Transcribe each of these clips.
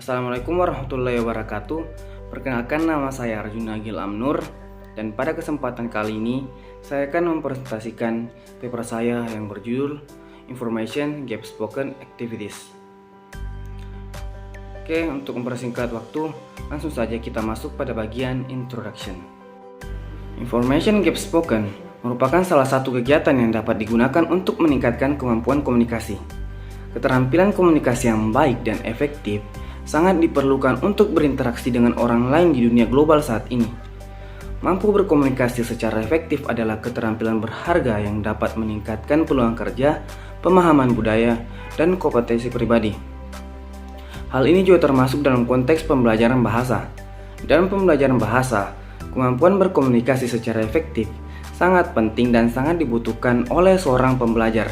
Assalamualaikum warahmatullahi wabarakatuh. Perkenalkan, nama saya Arjuna Gil Amnur, dan pada kesempatan kali ini saya akan mempresentasikan paper saya yang berjudul Information Gap Spoken Activities. Oke, untuk mempersingkat waktu, langsung saja kita masuk pada bagian Introduction. Information Gap Spoken merupakan salah satu kegiatan yang dapat digunakan untuk meningkatkan kemampuan komunikasi. Keterampilan komunikasi yang baik dan efektif sangat diperlukan untuk berinteraksi dengan orang lain di dunia global saat ini. Mampu berkomunikasi secara efektif adalah keterampilan berharga yang dapat meningkatkan peluang kerja, pemahaman budaya, dan kompetensi pribadi. Hal ini juga termasuk dalam konteks pembelajaran bahasa. Dalam pembelajaran bahasa, kemampuan berkomunikasi secara efektif sangat penting dan sangat dibutuhkan oleh seorang pembelajar.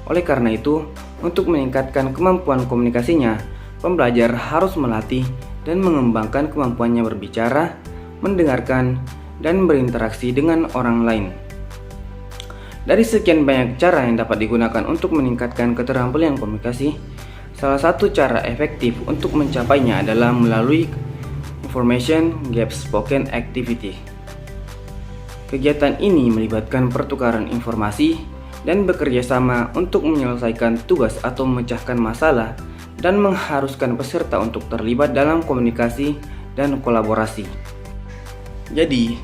Oleh karena itu, untuk meningkatkan kemampuan komunikasinya, pembelajar harus melatih dan mengembangkan kemampuannya berbicara, mendengarkan, dan berinteraksi dengan orang lain. Dari sekian banyak cara yang dapat digunakan untuk meningkatkan keterampilan komunikasi, salah satu cara efektif untuk mencapainya adalah melalui Information Gap Spoken Activity. Kegiatan ini melibatkan pertukaran informasi dan bekerja sama untuk menyelesaikan tugas atau memecahkan masalah, dan mengharuskan peserta untuk terlibat dalam komunikasi dan kolaborasi. Jadi,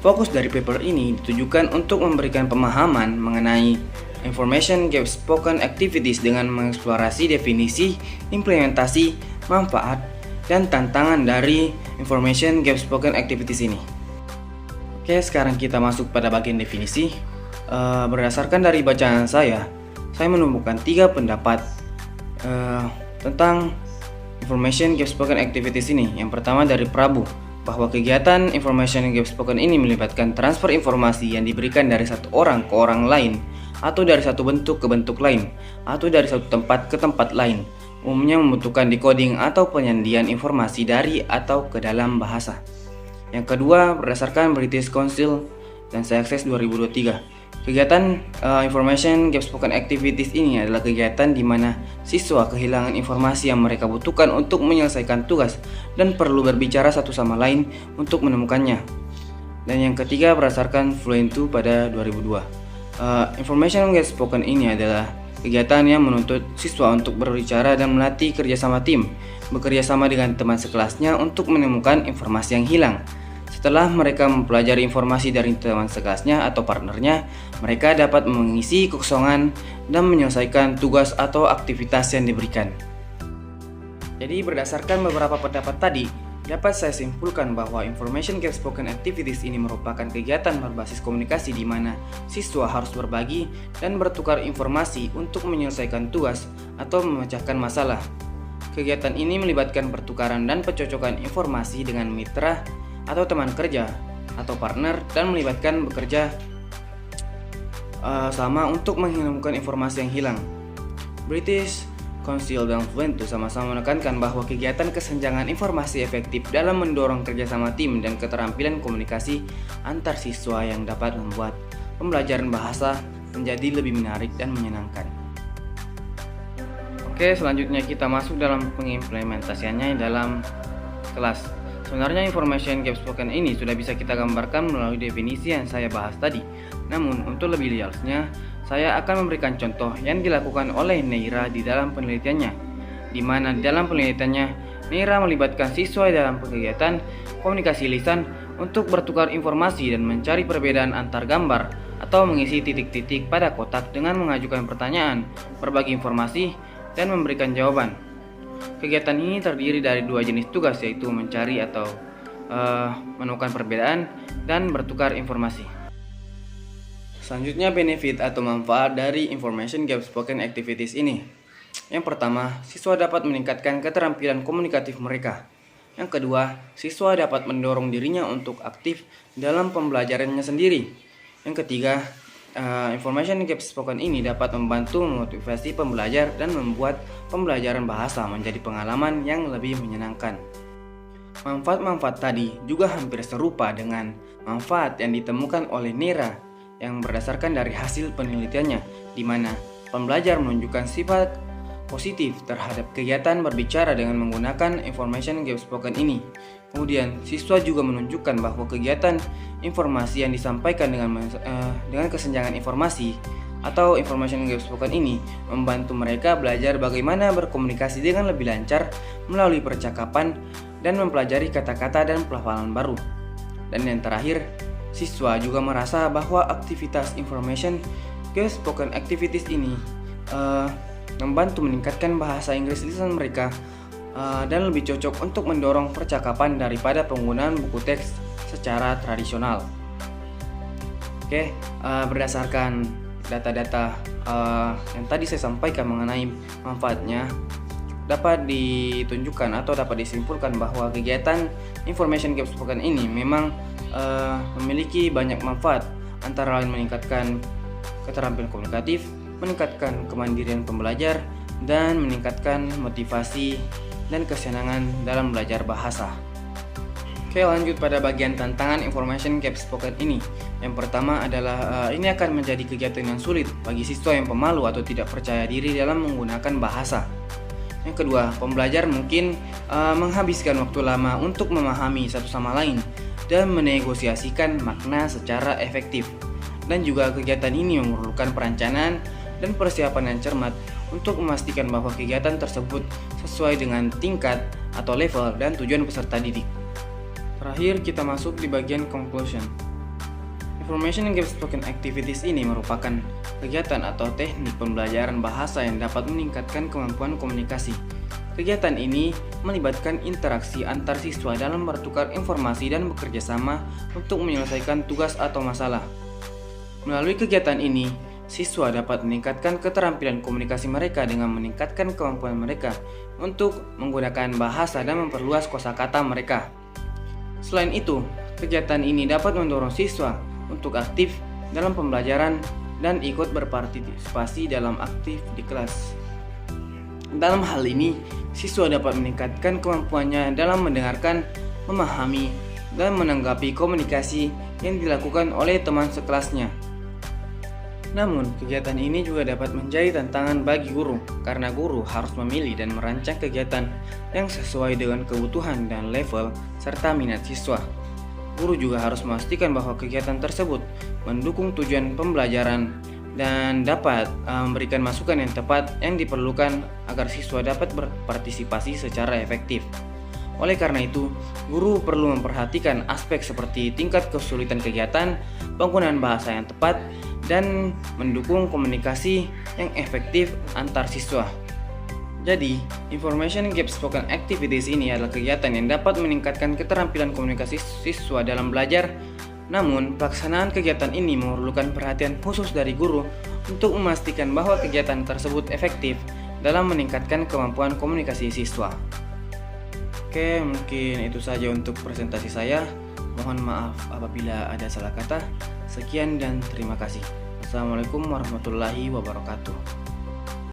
fokus dari paper ini ditujukan untuk memberikan pemahaman mengenai Information Gap Spoken Activities dengan mengeksplorasi definisi, implementasi, manfaat, dan tantangan dari Information Gap Spoken Activities ini. Oke, sekarang kita masuk pada bagian definisi. Berdasarkan dari bacaan saya menemukan 3 pendapat tentang Information Gap Spoken Activities ini. Yang pertama dari Prabu, bahwa kegiatan Information Gap Spoken ini melibatkan transfer informasi yang diberikan dari satu orang ke orang lain, atau dari satu bentuk ke bentuk lain, atau dari satu tempat ke tempat lain, umumnya membutuhkan decoding atau penyandian informasi dari atau ke dalam bahasa. Yang kedua berdasarkan British Council dan Success 2023. Kegiatan Information Gap Spoken Activities ini adalah kegiatan di mana siswa kehilangan informasi yang mereka butuhkan untuk menyelesaikan tugas dan perlu berbicara satu sama lain untuk menemukannya. Dan yang ketiga berdasarkan Fluentu pada 2002. Information Gap Spoken ini adalah kegiatan yang menuntut siswa untuk berbicara dan melatih kerjasama tim, bekerja sama dengan teman sekelasnya untuk menemukan informasi yang hilang. Setelah mereka mempelajari informasi dari teman sekelasnya atau partnernya, mereka dapat mengisi kekosongan dan menyelesaikan tugas atau aktivitas yang diberikan. Jadi berdasarkan beberapa pendapat tadi, dapat saya simpulkan bahwa Information Gap Spoken Activities ini merupakan kegiatan berbasis komunikasi di mana siswa harus berbagi dan bertukar informasi untuk menyelesaikan tugas atau memecahkan masalah. Kegiatan ini melibatkan pertukaran dan pencocokan informasi dengan mitra atau teman kerja atau partner, dan melibatkan bekerja sama untuk menemukan informasi yang hilang. British Council dan Fluentu sama-sama menekankan bahwa kegiatan kesenjangan informasi efektif dalam mendorong kerjasama tim dan keterampilan komunikasi antar siswa yang dapat membuat pembelajaran bahasa menjadi lebih menarik dan menyenangkan. Oke, selanjutnya kita masuk dalam pengimplementasiannya dalam kelas. Sebenarnya Information Gap Spoken ini sudah bisa kita gambarkan melalui definisi yang saya bahas tadi. Namun, untuk lebih jelasnya, saya akan memberikan contoh yang dilakukan oleh Neira di dalam penelitiannya, di mana dalam penelitiannya, Neira melibatkan siswa dalam kegiatan komunikasi lisan untuk bertukar informasi dan mencari perbedaan antar gambar atau mengisi titik-titik pada kotak dengan mengajukan pertanyaan, berbagi informasi, dan memberikan jawaban. Kegiatan ini terdiri dari 2 jenis tugas, yaitu mencari atau menemukan perbedaan dan bertukar informasi. Selanjutnya, benefit atau manfaat dari Information Gap Spoken Activities ini. Yang pertama, siswa dapat meningkatkan keterampilan komunikatif mereka. Yang kedua, siswa dapat mendorong dirinya untuk aktif dalam pembelajarannya sendiri. Yang ketiga, Information Gap Spoken ini dapat membantu memotivasi pembelajar dan membuat pembelajaran bahasa menjadi pengalaman yang lebih menyenangkan. Manfaat-manfaat tadi juga hampir serupa dengan manfaat yang ditemukan oleh Neira yang berdasarkan dari hasil penelitiannya, di mana pembelajar menunjukkan sifat positif terhadap kegiatan berbicara dengan menggunakan information game spoken ini. Kemudian, siswa juga menunjukkan bahwa kegiatan informasi yang disampaikan dengan kesenjangan informasi atau information game spoken ini membantu mereka belajar bagaimana berkomunikasi dengan lebih lancar melalui percakapan dan mempelajari kata-kata dan pelafalan baru. Dan yang terakhir, siswa juga merasa bahwa aktivitas information game spoken activities ini membantu meningkatkan bahasa Inggris lisan mereka dan lebih cocok untuk mendorong percakapan daripada penggunaan buku teks secara tradisional. Oke, berdasarkan data-data yang tadi saya sampaikan mengenai manfaatnya, dapat ditunjukkan atau dapat disimpulkan bahwa kegiatan information game spoken ini memang memiliki banyak manfaat, antara lain meningkatkan keterampilan komunikatif, meningkatkan kemandirian pembelajar, dan meningkatkan motivasi dan kesenangan dalam belajar bahasa. Oke, lanjut pada bagian tantangan information game spoken ini. Yang pertama adalah ini akan menjadi kegiatan yang sulit bagi siswa yang pemalu atau tidak percaya diri dalam menggunakan bahasa. Yang kedua, pembelajar mungkin menghabiskan waktu lama untuk memahami satu sama lain dan menegosiasikan makna secara efektif. Dan juga kegiatan ini memerlukan perencanaan dan persiapan yang cermat untuk memastikan bahwa kegiatan tersebut sesuai dengan tingkat atau level dan tujuan peserta didik. Terakhir, kita masuk di bagian conclusion. Information game spoken activities ini merupakan kegiatan atau teknik pembelajaran bahasa yang dapat meningkatkan kemampuan komunikasi. Kegiatan ini melibatkan interaksi antar siswa dalam bertukar informasi dan bekerja sama untuk menyelesaikan tugas atau masalah. Melalui kegiatan ini, siswa dapat meningkatkan keterampilan komunikasi mereka dengan meningkatkan kemampuan mereka untuk menggunakan bahasa dan memperluas kosakata mereka. Selain itu, kegiatan ini dapat mendorong siswa untuk aktif dalam pembelajaran dan ikut berpartisipasi dalam aktif di kelas. Dalam hal ini, siswa dapat meningkatkan kemampuannya dalam mendengarkan, memahami, dan menanggapi komunikasi yang dilakukan oleh teman sekelasnya. Namun, kegiatan ini juga dapat menjadi tantangan bagi guru, karena guru harus memilih dan merancang kegiatan yang sesuai dengan kebutuhan dan level serta minat siswa. Guru juga harus memastikan bahwa kegiatan tersebut mendukung tujuan pembelajaran dan dapat memberikan masukan yang tepat yang diperlukan agar siswa dapat berpartisipasi secara efektif. Oleh karena itu, guru perlu memperhatikan aspek seperti tingkat kesulitan kegiatan, penggunaan bahasa yang tepat, dan mendukung komunikasi yang efektif antar siswa. Jadi, information game spoken activities ini adalah kegiatan yang dapat meningkatkan keterampilan komunikasi siswa dalam belajar. Namun, pelaksanaan kegiatan ini memerlukan perhatian khusus dari guru untuk memastikan bahwa kegiatan tersebut efektif dalam meningkatkan kemampuan komunikasi siswa. Oke, mungkin itu saja untuk presentasi saya. Mohon maaf apabila ada salah kata. Sekian dan terima kasih. Assalamualaikum warahmatullahi wabarakatuh.